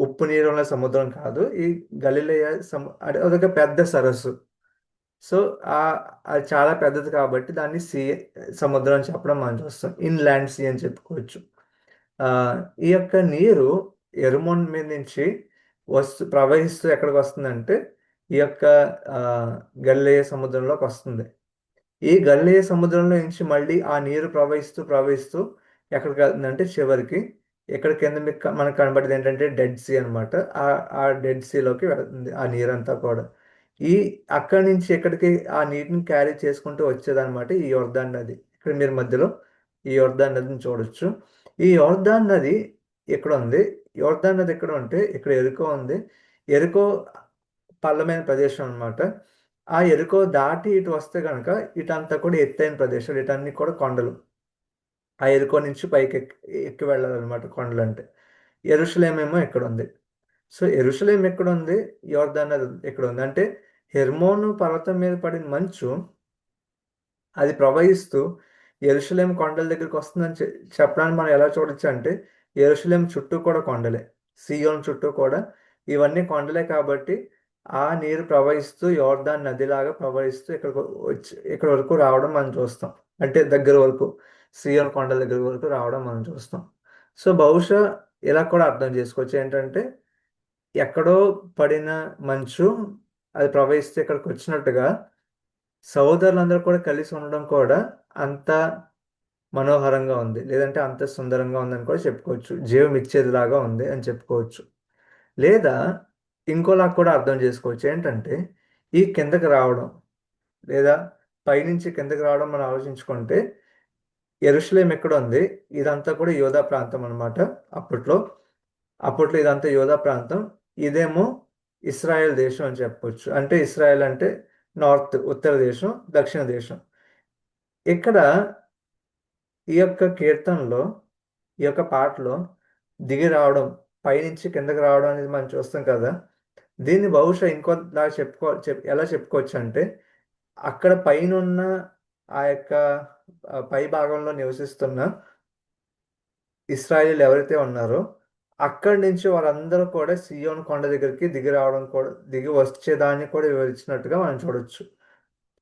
S1: ఉప్పు నీరు ఉన్న సముద్రం కాదు. ఈ గలిలయ అంటే అదొక పెద్ద సరస్సు. సో ఆ అది చాలా పెద్దది కాబట్టి దాన్ని సముద్రం అని చెప్పడం మనం చూస్తాం. ఇన్లాండ్ సీ అని చెప్పుకోవచ్చు. ఆ, ఈ యొక్క నీరు ఎరుమోన్ మీద నుంచి ప్రవహిస్తూ ఎక్కడికి వస్తుందంటే ఈ యొక్క ఆ, గల్లేయ సముద్రంలోకి వస్తుంది. ఈ గల్లేయ సముద్రంలో నుంచి మళ్ళీ ఆ నీరు ప్రవహిస్తూ ప్రవహిస్తూ ఎక్కడికి వెళ్తుందంటే చివరికి ఇక్కడ కింద మీకు మనకు కనబడేది ఏంటంటే డెడ్ సీ అనమాట. ఆ ఆ డెడ్ సీలోకి వెళ్తుంది ఆ నీరంతా కూడా. ఈ అక్కడి నుంచి ఎక్కడికి ఆ నీటిని క్యారీ చేసుకుంటూ వచ్చేదన్నమాట ఈ యొర్దాన్ నది. ఇక్కడ మీరు మధ్యలో ఈ యొర్దాన్ నదిని చూడొచ్చు. ఈ యొర్దాన్ నది ఎక్కడ ఉంది? యొర్దాన్ నది ఎక్కడ ఉంటే ఇక్కడ ఎరుకో ఉంది. ఎరుకో పల్లమైన ప్రదేశం అన్నమాట. ఆ ఎరుకో దాటి ఇటు వస్తే కనుక ఇటంతా కూడా ఎత్తైన ప్రదేశాలు, ఇటన్నీ కూడా కొండలు. ఆ ఎరుకో నుంచి పైకి ఎక్కి వెళ్ళాలన్నమాట కొండలు అంటే. యెరూషలేం ఏమో ఎక్కడ ఉంది. సో యెరూషలేం ఎక్కడ ఉంది, యోర్దాన్ నది ఎక్కడ ఉంది అంటే హెర్మోను పర్వతం మీద పడిన మంచు అది ప్రవహిస్తూ యెరూషలేం కొండల దగ్గరికి వస్తుందని చెప్పడానికి మనం ఎలా చూడొచ్చు అంటే యెరూషలేం చుట్టూ కూడా కొండలే. సీయోన్ చుట్టూ కూడా ఇవన్నీ కొండలే కాబట్టి ఆ నీరు ప్రవహిస్తూ యోర్దాన్ నదిలాగా ప్రవహిస్తూ ఇక్కడ వరకు రావడం మనం చూస్తాం. అంటే దగ్గర వరకు, సీయోన్ కొండల దగ్గర వరకు రావడం మనం చూస్తాం. సో బహుశా ఇలా కూడా అర్థం చేసుకోవచ్చు ఏంటంటే ఎక్కడో పడిన మంచు అది ప్రవహిస్తే ఇక్కడికి వచ్చినట్టుగా సహోదరులందరూ కూడా కలిసి ఉండడం కూడా అంత మనోహరంగా ఉంది, లేదంటే అంత సుందరంగా ఉందని కూడా చెప్పుకోవచ్చు. జీవం ఇచ్చేదిలాగా ఉంది అని చెప్పుకోవచ్చు. లేదా ఇంకోలా కూడా అర్థం చేసుకోవచ్చు ఏంటంటే ఈ కిందకి రావడం, లేదా పైనుంచి కిందకి రావడం మనం ఆలోచించుకుంటే యెరూషలేం ఎక్కడ ఉంది? ఇదంతా కూడా యోధా ప్రాంతం అన్నమాట. అప్పట్లో అప్పట్లో ఇదంతా యోధా ప్రాంతం. ఇదేమో ఇస్రాయెల్ దేశం అని చెప్పొచ్చు. అంటే ఇస్రాయెల్ అంటే నార్త్, ఉత్తర దేశం, దక్షిణ దేశం. ఇక్కడ ఈ యొక్క కీర్తనలో, ఈ యొక్క పాటలో దిగి రావడం, పైనుంచి కిందకి రావడం అనేది మనం చూస్తాం కదా. దీన్ని బహుశా ఇంకోలా ఎలా చెప్పుకోవచ్చు అంటే అక్కడ పైన ఉన్న ఆ యొక్క పై భాగంలో నివసిస్తున్న ఇస్రాయేల్ ఎవరైతే ఉన్నారో అక్కడి నుంచి వారందరూ కూడా సియోన్ కొండ దగ్గరికి దిగి రావడం కూడా, దిగి వచ్చేదాన్ని కూడా వివరించినట్టుగా మనం చూడొచ్చు.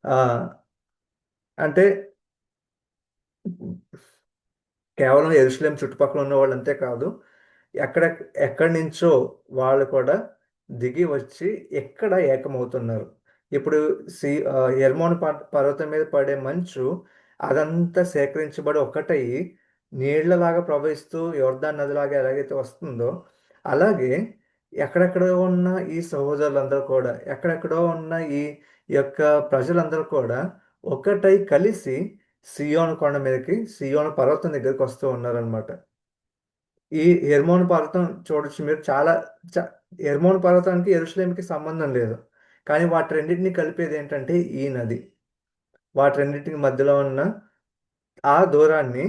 S1: ఆ అంటే కేవలం యెరూషలేం చుట్టుపక్కల ఉన్న వాళ్ళు అంతే కాదు, ఎక్కడ ఎక్కడి నుంచో వాళ్ళు కూడా దిగి వచ్చి ఎక్కడ ఏకమవుతున్నారు. ఇప్పుడు హెర్మోన్ పర్వతం మీద పడే మంచు అదంతా సేకరించబడి ఒక్కటయి నీళ్లలాగా ప్రవహిస్తూ యోర్దాన్ నదిలాగా ఎలాగైతే వస్తుందో అలాగే ఎక్కడెక్కడో ఉన్న ఈ సహోదరులందరూ కూడా, ఎక్కడెక్కడో ఉన్న ఈ యొక్క ప్రజలందరూ కూడా ఒకటై కలిసి సియోను కొండ మీదకి, సియోను పర్వతం దగ్గరికి వస్తూ ఉన్నారనమాట. ఈ హెర్మోన్ పర్వతం చూడొచ్చు మీరు. చ హెర్మోన్ పర్వతానికి యెరూషలేంకి సంబంధం లేదు. కానీ వాటి రెండింటిని కలిపేది ఏంటంటే ఈ నది. వాటి రెండింటికి మధ్యలో ఉన్న ఆ దూరాన్ని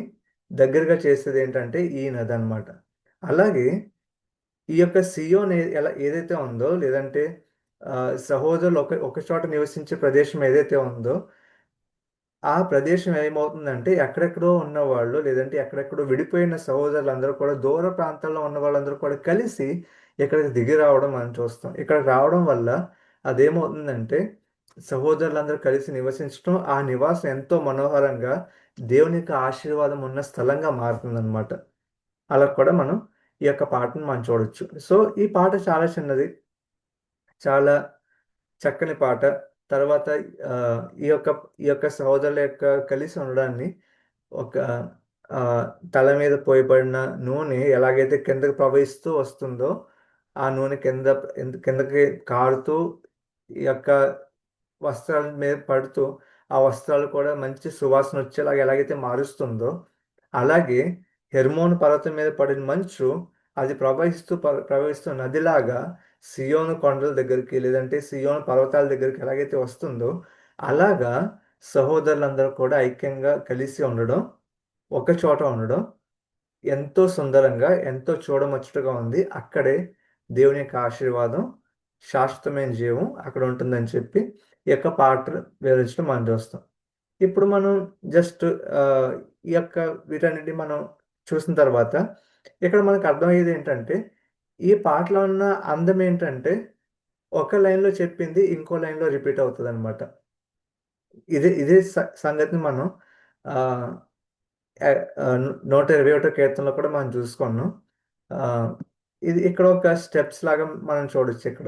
S1: దగ్గరగా చేసేది ఏంటంటే ఈ నది అన్నమాట. అలాగే ఈ యొక్క సియోన్ ఏదైతే ఉందో, లేదంటే సహోదరులు ఒక చోట నివసించే ప్రదేశం ఏదైతే ఉందో ఆ ప్రదేశం ఏమవుతుందంటే ఎక్కడెక్కడో ఉన్నవాళ్ళు, లేదంటే ఎక్కడెక్కడో విడిపోయిన సహోదరులందరూ కూడా, దూర ప్రాంతాల్లో ఉన్న వాళ్ళందరూ కూడా కలిసి ఇక్కడికి దిగి రావడం మనం చూస్తాం. ఇక్కడికి రావడం వల్ల అదేమవుతుందంటే సహోదరులందరూ కలిసి నివసించడం, ఆ నివాసం ఎంతో మనోహరంగా దేవుని యొక్క ఆశీర్వాదం ఉన్న స్థలంగా మారుతుందన్నమాట. అలా కూడా మనం ఈ యొక్క పాటను మనం చూడొచ్చు. సో ఈ పాట చాలా చిన్నది, చాలా చక్కని పాట. తర్వాత ఈ యొక్క సహోదరుల యొక్క కలిసి ఉండడాన్ని ఒక ఆ, తల మీద పోయబడిన నూనె ఎలాగైతే కిందకి ప్రవహిస్తూ వస్తుందో ఆ నూనె కిందకి కారుతూ ఈ యొక్క వస్త్రాల మీద పడుతూ ఆ వస్త్రాలు కూడా మంచి సువాసన వచ్చేలాగా ఎలాగైతే మారుస్తుందో అలాగే హెర్మోన్ పర్వతం మీద పడిన మంచు అది ప్రవహిస్తూ నదిలాగా సియోను కొండల దగ్గరికి లేదంటే సియోను పర్వతాల దగ్గరికి ఎలాగైతే వస్తుందో అలాగా సహోదరులందరూ కూడా ఐక్యంగా కలిసి ఉండడం ఒక చోట ఉండడం ఎంతో సుందరంగా ఎంతో చూడముచ్చటగా ఉంది. అక్కడే దేవుని యొక్క ఆశీర్వాదం శాశ్వతమైన జీవం అక్కడ ఉంటుందని చెప్పి ఈ యొక్క పాట వివరించడం మనం చూస్తాం. ఇప్పుడు మనం జస్ట్ ఈ యొక్క వీటన్నిటి మనం చూసిన తర్వాత ఇక్కడ మనకు అర్థమయ్యేది ఏంటంటే ఈ పాటలో ఉన్న అందం ఏంటంటే ఒక లైన్లో చెప్పింది ఇంకో లైన్లో రిపీట్ అవుతుంది అనమాట. ఇదే సంగతిని మనం ఆ, 121 కీర్తనలో కూడా మనం చూసుకున్నాం. ఆ, ఇది ఇక్కడ ఒక స్టెప్స్ లాగా మనం చూడొచ్చు. ఇక్కడ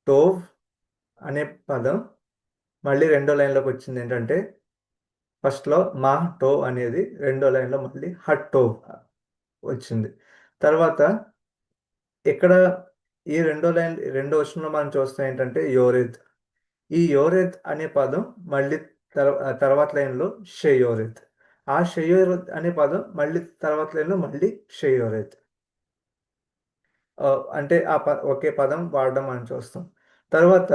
S1: టోవ్ అనే పదం మళ్ళీ రెండో లైన్లోకి వచ్చింది ఏంటంటే ఫస్ట్లో మా టో అనేది రెండో లైన్లో మళ్ళీ హట్ టోవ్ వచ్చింది. తర్వాత ఇక్కడ ఈ రెండో వచనంలో మనం చూస్తాం ఏంటంటే యోరెద్. ఈ యోరెద్ అనే పదం మళ్ళీ తర్వాత లైన్లో షెయోరెద్. ఆ షెయోరెద్ అనే పదం మళ్ళీ తర్వాత లైన్లో మళ్ళీ షెయోరెద్. అంటే ఒకే పదం వాడడం మనం చూస్తాం. తర్వాత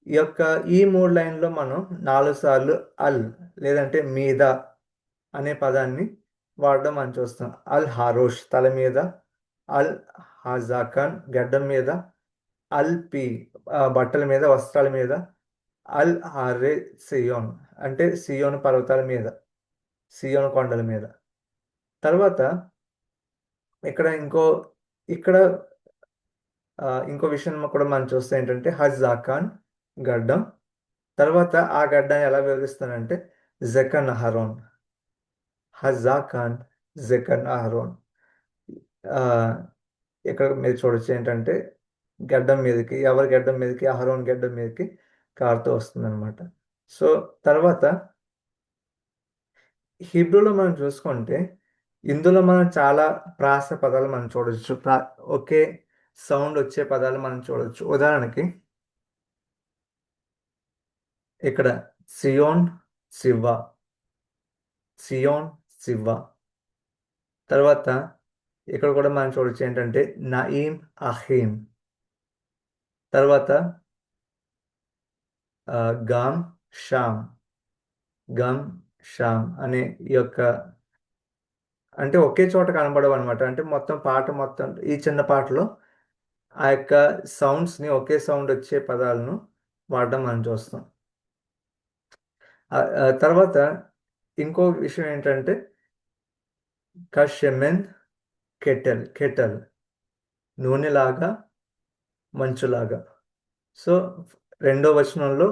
S1: ఈ యొక్క ఈ 3 లైన్లో మనం 4 సార్లు అల్ లేదంటే మీద అనే పదాన్ని వాడడం మనం చూస్తాం. అల్ హారోష్ తల మీద, అల్ హాజాకాన్ గడ్డం మీద, అల్ పి బట్టల మీద వస్త్రాల మీద, అల్ హారే సియోన్ అంటే సియోన్ పర్వతాల మీద, సియోన్ కొండల మీద. తర్వాత ఇక్కడ ఇక్కడ ఇంకో విషయం కూడా మనం చూస్తే ఏంటంటే హజాకాన్ గడ్డం. తర్వాత ఆ గడ్డాన్ని ఎలా వివరిస్తానంటే జెకన్ అహరోన్. హజాకాన్ జెకన్ అహరోన్. ఆ, ఇక్కడ మీరు చూడొచ్చు ఏంటంటే ఎవరి గడ్డం మీదకి అహరోన్ గడ్డం మీదకి కారుతూ వస్తుంది అనమాట. సో తర్వాత హీబ్రూలో మనం చూసుకుంటే ఇందులో మనం చాలా ప్రాస పదాలు మనం చూడొచ్చు. ఒకే సౌండ్ వచ్చే పదాలు మనం చూడొచ్చు. ఉదాహరణకి ఇక్కడ సియోన్ సివ్వా, సియోన్ సివ్వా. తర్వాత ఇక్కడ కూడా మనం చూడొచ్చు ఏంటంటే నయీం అహీం. తర్వాత గామ్ షామ్, గమ్ షామ్ అనే ఈ యొక్క అంటే ఒకే చోట కనబడవు అనమాట. అంటే మొత్తం పాట మొత్తం ఈ చిన్న పాటలో ఆ యొక్క సౌండ్స్ని ఒకే సౌండ్ వచ్చే పదాలను వాడడం మనం చూస్తాం. తర్వాత ఇంకో విషయం ఏంటంటే కషెమెన్ కెటల్, కెటల్ నూనెలాగా మంచులాగా. సో రెండో వచనంలో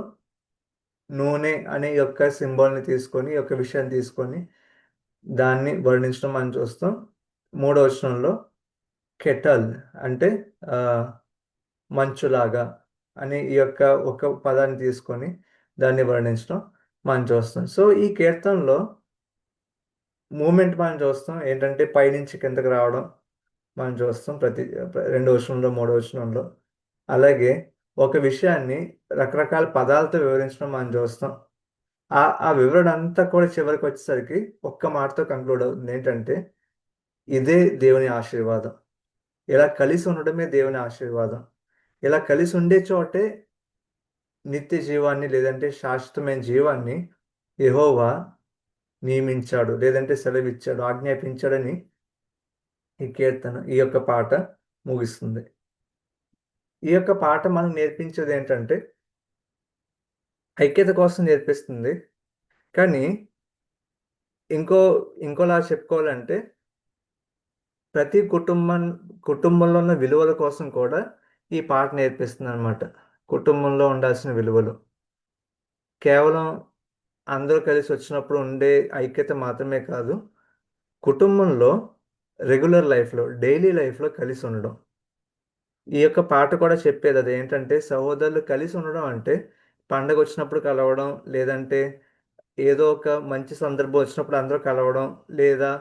S1: నూనె అనే యొక్క సింబల్ని తీసుకొని యొక్క విషయాన్ని తీసుకొని దాన్ని వర్ణించడం మనం చూస్తాం. మూడో వచనంలో కెటల్ అంటే ఆ, మంచులాగా అని ఈ యొక్క ఒక పదాన్ని తీసుకొని దాన్ని వర్ణించడం మనం చూస్తాం. సో ఈ కీర్తనలో మూమెంట్ మనం చూస్తాం ఏంటంటే పైనుంచి కిందకి రావడం మనం చూస్తాం రెండో వచనంలో మూడో వచనంలో. అలాగే ఒక విషయాన్ని రకరకాల పదాలతో వివరించడం మనం చూస్తాం. ఆ వివరణ అంతా కూడా చివరికి వచ్చేసరికి ఒక్క మాటతో కంక్లూడ్ అవుతుంది ఏంటంటే ఇదే దేవుని ఆశీర్వాదం. ఇలా కలిసి ఉండడమే దేవుని ఆశీర్వాదం. ఇలా కలిసి ఉండే చోటే నిత్య జీవాన్ని లేదంటే శాశ్వతమైన జీవాన్ని యెహోవా నియమించాడు లేదంటే సెలవిచ్చాడు ఆజ్ఞాపించాడని ఈ యొక్క పాట ముగిస్తుంది. ఈ యొక్క పాట మనకు నేర్పించేది ఏంటంటే ఐక్యత కోసం నేర్పిస్తుంది. కానీ ఇంకోలా చెప్పుకోవాలంటే ప్రతి కుటుంబంలో ఉన్న విలువల కోసం కూడా ఈ పాట నేర్పిస్తుంది అనమాట. కుటుంబంలో ఉండాల్సిన విలువలు కేవలం అందరూ కలిసి వచ్చినప్పుడు ఉండే ఐక్యత మాత్రమే కాదు, కుటుంబంలో రెగ్యులర్ లైఫ్లో డైలీ లైఫ్లో కలిసి ఉండడం. ఈ యొక్క పాట కూడా చెప్పేది అదేంటంటే సహోదరులు కలిసి ఉండడం అంటే పండగ వచ్చినప్పుడు కలవడం లేదంటే ఏదో ఒక మంచి సందర్భం వచ్చినప్పుడు అందరూ కలవడం, లేదా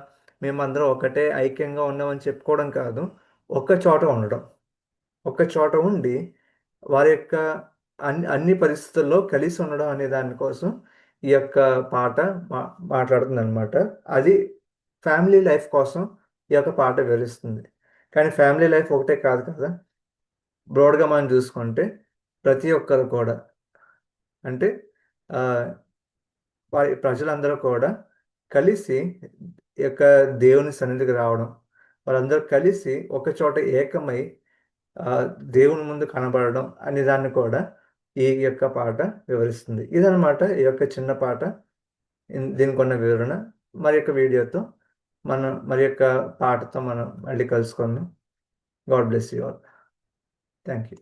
S1: మేమందరం ఒకటే ఐక్యంగా ఉన్నామని చెప్పుకోవడం కాదు, ఒక్క చోట ఉండడం. ఒక్క చోట ఉండి వారి యొక్క అన్ని పరిస్థితుల్లో కలిసి ఉండడం అనే దానికోసం ఈ యొక్క పాట మా మాట్లాడుతుందనమాట. అది ఫ్యామిలీ లైఫ్ కోసం ఈ యొక్క పాట వివరిస్తుంది. కానీ ఫ్యామిలీ లైఫ్ ఒకటే కాదు కదా! బ్రాడ్‌గా మనం చూసుకుంటే ప్రతి ఒక్కరు కూడా అంటే ఆహ్, వారి ప్రజలందరూ కూడా కలిసి ఈ యొక్క దేవుని సన్నిధికి రావడం. వాళ్ళందరూ కలిసి ఒక చోట ఏకమై ఆహ్, దేవుని ముందు కనబడడం అనే దాన్ని కూడా ఈ యొక్క పాట వివరిస్తుంది. ఇదనమాట ఈ యొక్క చిన్న పాట. దీనికున్న వివరణ. మరి యొక్క వీడియోతో మరి యొక్క పాటతో మనం మళ్ళీ కలుసుకుందాం. God bless you all. Thank you.